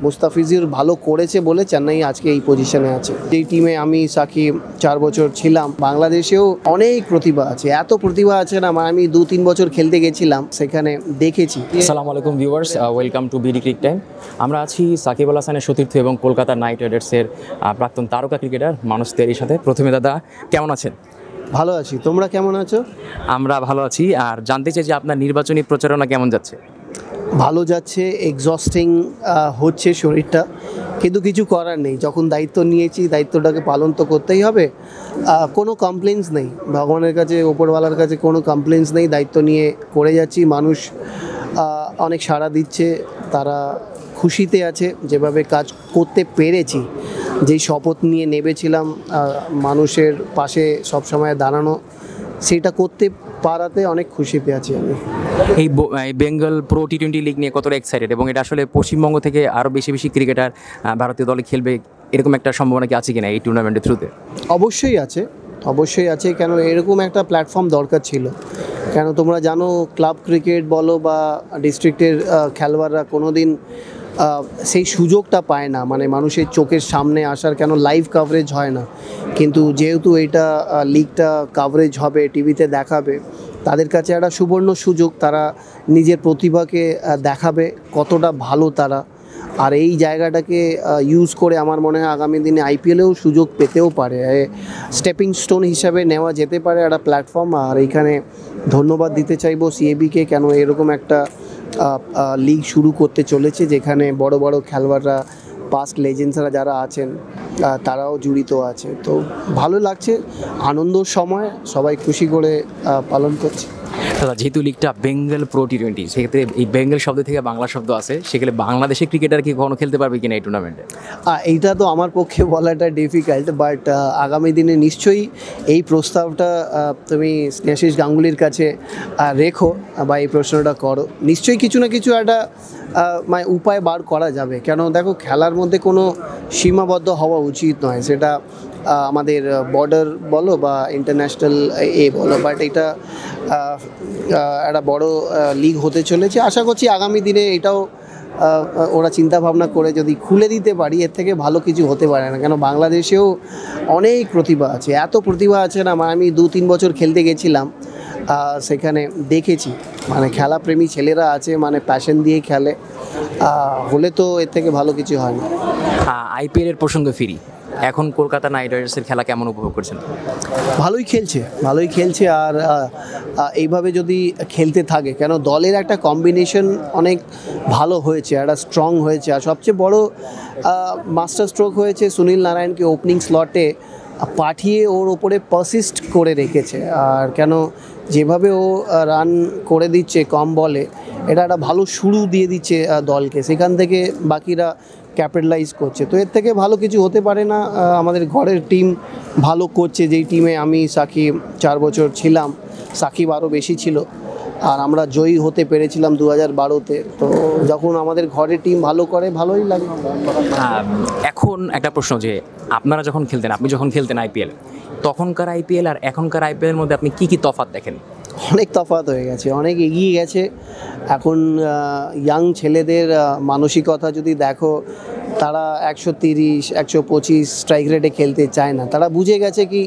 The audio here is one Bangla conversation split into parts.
মুস্তাফিজুর ভালো করেছে বলে চেন্নাই আজকে এই পজিশনে আছে। যেই টিমে আমি সাকিব 4 বছর ছিলাম, বাংলাদেশেও অনেক প্রতিভা আছে, এত প্রতিভা আছে না, আমি 2-3 বছর খেলতে গেছিলাম, সেখানে দেখেছি। আসসালামু আলাইকুম viewers, welcome to BD Cric Time. আমরা আছি সাকিব আল হাসানের সতীর্থ এবং কলকাতা নাইট রাইডার্সের প্রাক্তন তারকা ক্রিকেটার মানুষ তেরির সাথে। প্রথমে দাদা কেমন আছেন? ভালো আছি, তোমরা কেমন আছো? আমরা ভালো আছি। আর জানতে চাই যে আপনার নির্বাচনী প্রচারণা কেমন যাচ্ছে? ভালো যাচ্ছে, এক্সস্টিং হচ্ছে শরীরটা, কিন্তু কিছু করার নেই। যখন দায়িত্ব নিয়েছি দায়িত্বটাকে পালন তো করতেই হবে। কোনো কমপ্লেন্স নেই ভগবানের কাছে, ওপরওয়ালার কাছে কোনো কমপ্লেন্স নেই। দায়িত্ব নিয়ে করে যাচ্ছি, মানুষ অনেক সাড়া দিচ্ছে, তারা খুশিতে আছে যেভাবে কাজ করতে পেরেছি। যেই শপথ নিয়ে নেমেছিলাম মানুষের পাশে সবসময় দাঁড়ানো, সেটা করতে পারাতে অনেক খুশিতে আছি আমি। এই বেঙ্গল প্রো টি20 লিগ নিয়ে কতটা এক্সাইটেড, এবং এটা আসলে পশ্চিমবঙ্গ থেকে আরও বেশি বেশি ক্রিকেটার ভারতীয় দলে খেলবে, এরকম একটা সম্ভাবনা কি আছে কিনা এই টুর্নামেন্টের থ্রুতে? অবশ্যই আছে, অবশ্যই আছে। কেন এরকম একটা প্ল্যাটফর্ম দরকার ছিল। কেন তোমরা জানো, ক্লাব ক্রিকেট বলো বা ডিস্ট্রিক্টের খেলোয়াড়রা কোনো দিন সেই সুযোগটা পায় না, মানে মানুষের চোখের সামনে আসার। কেন লাইভ কাভারেজ হয় না, কিন্তু যেহেতু এইটা লিগটা কাভারেজ হবে, টিভিতে দেখাবে, তাদের কাছে একটা সুবর্ণ সুযোগ। তারা নিজের প্রতিভাকে দেখাবে কতটা ভালো তারা। আর এই জায়গাটাকে ইউজ করে আমার মনে হয় আগামী দিনে আইপিএলেও সুযোগ পেতেও পারে, স্টেপিং স্টোন হিসাবে নেওয়া যেতে পারে একটা প্ল্যাটফর্ম। আর এইখানে ধন্যবাদ দিতে চাইবো সিএবিকে, কেন এরকম একটা লিগ শুরু করতে চলেছে যেখানে বড় বড় খেলোয়াড়রা, পাস্ট লেজেন্ডসরা যারা আছেন তারাও জড়িত আছে। তো ভালো লাগছে, আনন্দর সময়, সবাই খুশি করে পালন করছে। দাদা, যেহেতু লিগটা বেঙ্গল প্রো টি20, সেক্ষেত্রে এই বেঙ্গল শব্দ থেকে বাংলা শব্দ আছে, সেক্ষেত্রে বাংলাদেশের ক্রিকেটার কি কখনো খেলতে পারবে কিনা এই টুর্নামেন্টে? এইটা তো আমার পক্ষে বলাটা ডিফিকাল্ট, বাট আগামী দিনে নিশ্চয়ই এই প্রস্তাবটা তুমি স্নেহাশিস গাঙ্গুলির কাছে রেখো বা এই প্রশ্নটা করো। নিশ্চয়ই কিছু না কিছু একটা মানে উপায় বার করা যাবে। কেন দেখো, খেলার মধ্যে কোনো সীমাবদ্ধ হওয়া উচিত নয়, সেটা আমাদের বর্ডার বলো বা ইন্টারন্যাশনাল বলো, বাট এটা একটা বড় লিগ হতে চলেছে। আশা করছি আগামী দিনে এটাও ওরা চিন্তা ভাবনা করে যদি খুলে দিতে পারি, এর থেকে ভালো কিছু হতে পারে না। কেন বাংলাদেশেও অনেক প্রতিভা আছে, এত প্রতিভা আছে না, আমি 2-3 বছর খেলতে গেছিলাম, সেখানে দেখেছি। মানে খেলাপ্রেমী ছেলেরা আছে, মানে প্যাশন দিয়ে খেলে, হলে তো এর থেকে ভালো কিছু হয় না। আইপিএলের প্রসঙ্গে ফিরি, এখন কলকাতা নাইট রাইডার্সের খেলা কেমন উপভোগ করছেন? ভালোই খেলছে। আর এইভাবে যদি খেলতে থাকে, কেন দলের একটা কম্বিনেশন অনেক ভালো হয়েছে, একটা স্ট্রং হয়েছে। আর সবচেয়ে বড় মাস্টার স্ট্রোক হয়েছে সুনীল নারায়ণকে ওপেনিং স্লটে পাঠিয়ে ওর ওপরে পারসিস্ট করে রেখেছে। আর কেন যেভাবে ও রান করে দিচ্ছে কম বলে, এটা একটা ভালো শুরু দিয়ে দিচ্ছে দলকে, সেখান থেকে বাকিরা ক্যাপিটালাইজ করছে। তো এর থেকে ভালো কিছু হতে পারে না। আমাদের ঘরের টিম ভালো করছে, যেই টিমে আমি সাকিব 4 বছর ছিলাম, সাকিব আরও বেশি ছিল, আর আমরা জয়ী হতে পেরেছিলাম 2012-তে। তো যখন আমাদের ঘরের টিম ভালো করে, ভালোই লাগে। এখন একটা প্রশ্ন, যে আপনারা যখন খেলতেন, আপনি যখন খেলতেন আইপিএল, তখনকার আইপিএল আর এখনকার আইপিএলের মধ্যে আপনি কি তফাৎ দেখেন? অনেক তফাৎ হয়ে গেছে, অনেক এগিয়ে গেছে। এখন ইয়াং ছেলেদের মানসিকতা যদি দেখো, তারা 130, 125 স্ট্রাইক রেটে খেলতে চায় না। তারা বুঝে গেছে কি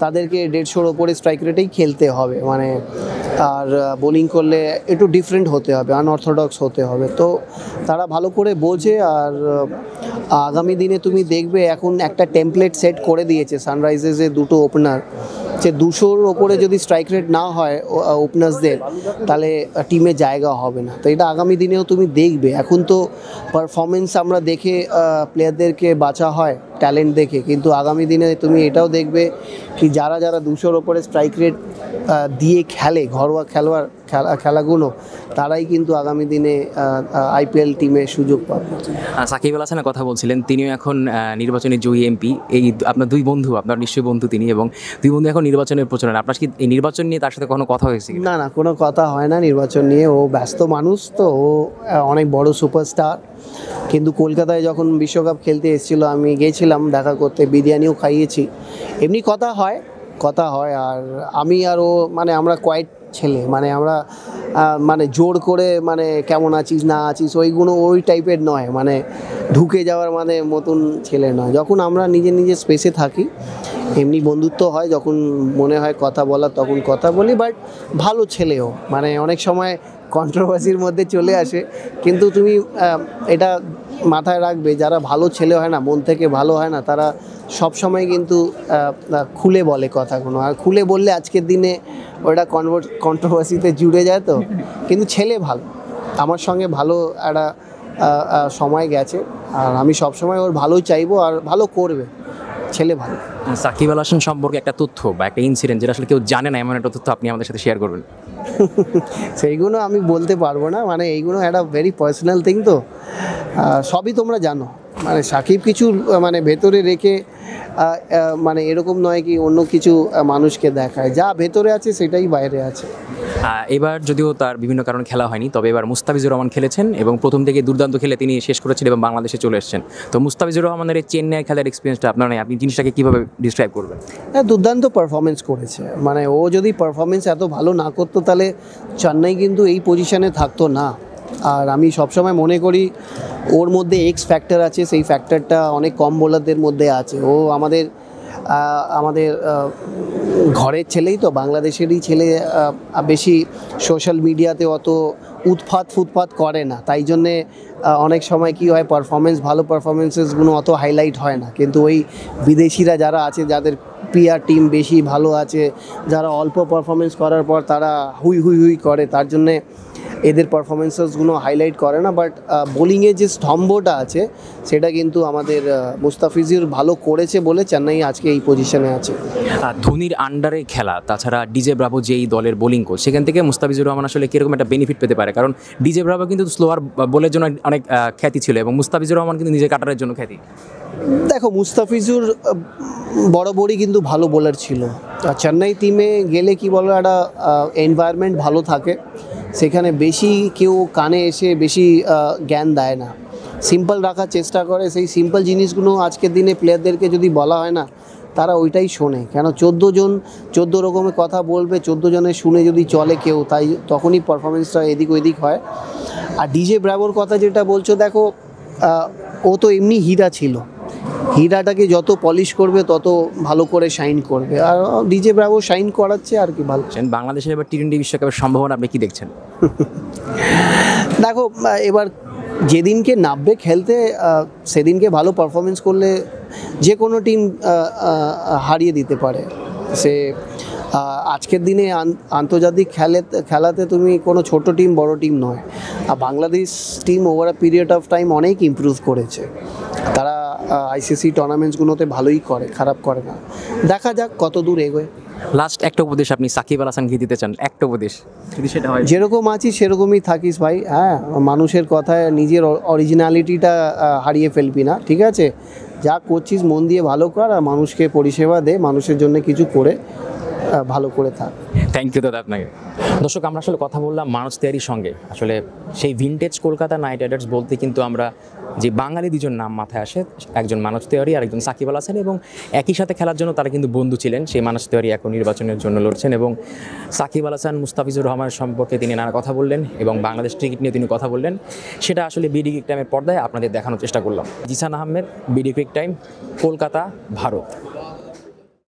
তাদেরকে 150-র ওপরে স্ট্রাইক রেটেই খেলতে হবে, মানে আর বোলিং করলে একটু ডিফারেন্ট হতে হবে, আনঅর্থোডক্স হতে হবে। তো তারা ভালো করে বোঝে। আর আগামী দিনে তুমি দেখবে এখন একটা টেমপ্লেট সেট করে দিয়েছে সানরাইজার্সের 2টো ওপেনার, যে 200-র ওপরে যদি স্ট্রাইক রেট না হয় ওপেনার্সদের, তাহলে টিমে জায়গা হবে না। তো এটা আগামী দিনেও তুমি দেখবে। এখন তো পারফরমেন্স আমরা দেখে প্লেয়ারদেরকে বাঁচা হয়, ট্যালেন্ট দেখে, কিন্তু আগামী দিনে তুমি এটাও দেখবে কি যারা 200-র ওপরে স্ট্রাইক রেট দিয়ে খেলে, ঘরোয়া খেলাগুলো, তারাই কিন্তু আগামী দিনে আইপিএল টিমে সুযোগ পাবে। সাকিব আল হাসানের কথা বলছিলেন, তিনিও এখন নির্বাচনী জয়ী এমপি। এই আপনার দুই বন্ধু, আপনার নিশ্চয়ই বন্ধু তিনি, এবং দুই বন্ধু এখন নির্বাচনের প্রচারণা। আপনার কি এই নির্বাচন নিয়ে তার সাথে কোনো কথা হয়েছে? না, কোনো কথা হয় না নির্বাচন নিয়ে। ও ব্যস্ত মানুষ, তো ও অনেক বড় সুপারস্টার। কিন্তু কলকাতায় যখন বিশ্বকাপ খেলতে এসেছিলো, আমি গিয়েছিলাম দেখা করতে, বিরিয়ানিও খাইয়েছি। এমনি কথা হয়। আর আমি আর ও, মানে আমরা কোয়াইট ছেলে, মানে আমরা মানে জোর করে মানে কেমন আছিস না আছিস ওইগুলো ওই টাইপের নয়, মানে ঢুকে যাওয়ার মানে মতন ছেলে নয়। যখন আমরা নিজের নিজের স্পেসে থাকি এমনি বন্ধুত্ব হয়, যখন মনে হয় কথা বলার তখন কথা বলি, বাট ভালো ছেলেও, মানে অনেক সময় কন্ট্রোভার্সির মধ্যে চলে আসে, কিন্তু তুমি এটা মাথায় রাখবে যারা ভালো ছেলে হয় না, মন থেকে ভালো হয় না, তারা সব সময় কিন্তু খুলে বলে কথাগুলো, আর খুলে বললে আজকের দিনে ওটা কন্ট্রোভার্সিতে জুড়ে যায়। তো কিন্তু ছেলে ভালো, আমার সঙ্গে ভালো একটা সময় গেছে, আর আমি সবসময় ওর ভালো চাইবো আর ভালো করবে, ছেলে ভালো। সাকিব আল হাসান সম্পর্কে একটা তথ্য বা একটা ইনসিডেন্ট যেটা আসলে কেউ জানে না, এমন একটা তথ্য আপনি আমাদের সাথে শেয়ার করবেন। সেইগুলো আমি বলতে পারবো না, মানে এইগুলো একটা ভেরি পার্সোনাল থিং, তো সবই তোমরা জানো। মানে সাকিব কিছু মানে ভেতরে রেখে মানে এরকম নয় কি অন্য কিছু মানুষকে দেখায়, যা ভেতরে আছে সেটাই বাইরে আছে। এবার যদিও তার বিভিন্ন কারণে খেলা হয়নি, তবে এবার মুস্তাফিজুর রহমান খেলেছেন এবং প্রথম থেকে দুর্দান্ত খেলে তিনি শেষ করেছেন এবং বাংলাদেশে চলে এসেছেন। তো মুস্তাফিজুর রহমানের এই চেন্নাই খেলার এক্সপিরিয়েন্সটা আপনার নেই, আপনি জিনিসটাকে কীভাবে ডিসক্রাইব করবেন? হ্যাঁ, দুর্দান্ত পারফরমেন্স করেছে, মানে ও যদি পারফরমেন্স এত ভালো না করতো তাহলে চেন্নাই কিন্তু এই পজিশনে থাকতো না। আর আমি সবসময় মনে করি ওর মধ্যে এক্স ফ্যাক্টর আছে, সেই ফ্যাক্টরটা অনেক কম বোলারদের মধ্যে আছে। ও আমাদের ঘরের ছেলেই, তো বাংলাদেশেরই ছেলে, বেশি সোশ্যাল মিডিয়াতে অত ফুটপাত করে না, তাই জন্যে অনেক সময় কি হয় ভালো পারফরমেন্সেসগুলো অত হাইলাইট হয় না। কিন্তু ওই বিদেশিরা যারা আছে, যাদের পিআর টিম বেশি ভালো আছে, যারা অল্প পারফরমেন্স করার পর তারা হুই হুই হুই করে, তার জন্যে এদের পারফরমেন্সেসগুলো হাইলাইট করে না। বাট বোলিংয়ের যে স্তম্ভটা আছে সেটা কিন্তু আমাদের মুস্তাফিজুর ভালো করেছে বলে চেন্নাই আজকে এই পজিশনে আছে। ধোনির আন্ডারে খেলা, তাছাড়া ডিজে ব্রাভো যেই দলের বোলিং কোচ, সেখান থেকে মুস্তাফিজুর রহমান আসলে কীরকম একটা বেনিফিট পেতে পারে? কারণ ডিজে ব্রাভো কিন্তু স্লোয়ার বলের জন্য অনেক খ্যাতি ছিল এবং মুস্তাফিজুর রহমান কিন্তু নিজের কাটারের জন্য খ্যাতি। দেখো, মুস্তাফিজুর বরাবরই কিন্তু ভালো বোলার ছিল। চেন্নাই টিমে গেলে কি বলো, একটা এনভায়রনমেন্ট ভালো থাকে, সেখানে বেশি কেউ কানে এসে বেশি জ্ঞান দেয় না, সিম্পল রাখার চেষ্টা করে। সেই সিম্পল জিনিসগুলো আজকের দিনে প্লেয়ারদেরকে যদি বলা হয় না, তারা ওইটাই শোনে। কেন 14 জন 14 রকমের কথা বলবে, 14 জনের শুনে যদি চলে কেউ, তাই তখনই পারফরমেন্সটা এদিক ওইদিক হয়। আর ডিজে ব্রাভোর কথা যেটা বলছো, দেখো ও তো এমনি হীরা ছিল, হীরাটাকে যত পলিশ করবে তত ভালো করে শাইন করবে, আর ডিজে ব্রাভো শাইন করাচ্ছে আর কি ভালো। বাংলাদেশের এবার টি-20 বিশ্বকাপের সম্ভাবনা আপনি কি দেখছেন? দেখো, এবার যেদিনকে নামবে খেলতে সেদিনকে ভালো পারফরমেন্স করলে যে কোনো টিম হারিয়ে দিতে পারে। সে আজকের দিনে আন্তর্জাতিক খেলাতে তুমি কোনো ছোট টিম বড় টিম নয়। আর Bangladesh team over a period of time অনেক ইমপ্রুভ করেছে, তারা আইসিসি টুর্নামেন্টসগুলোতে ভালোই করে, খারাপ করে না। দেখা যাক কত দূর এগোয়। লাস্ট একটা উপদেশ আপনি সাকিব আল হাসানকে দিতে চান, একটা উপদেশ যদি সেটা হয়? যেরকম আছিস সেরকমই থাকিস ভাই, হ্যাঁ, মানুষের কথায় নিজের অরিজিনালিটিটা হারিয়ে ফেলবি না, ঠিক আছে? যা করছিস মন দিয়ে ভালো কর, আর মানুষকে পরিষেবা দে, মানুষের জন্য কিছু করে ভালো করে থাক। থ্যাংক ইউ দাদা আপনাকে। দর্শক, আমরা আসলে কথা বললাম মানস তেওয়ারির সঙ্গে। আসলে সেই ভিনটেজ কলকাতা নাইট রাইডার্স বলতে কিন্তু আমরা যে বাঙালি দুজন নাম মাথায় আসে, একজন মানস তেওয়ারি আর একজন সাকিব আল হাসান, এবং একই সাথে খেলার জন্য তারা কিন্তু বন্ধু ছিলেন। সেই মানস তেওয়ারি এখন নির্বাচনের জন্য লড়ছেন, এবং সাকিব আল হাসান মুস্তাফিজুর রহমান সম্পর্কে তিনি নানা কথা বললেন এবং বাংলাদেশ ক্রিকেট নিয়ে তিনি কথা বললেন। সেটা আসলে বিডি ক্রিক টাইমের পর্দায় আপনাদের দেখানোর চেষ্টা করলাম। Jisan Ahmed, BD Cric Time, Kolkata, Bharat.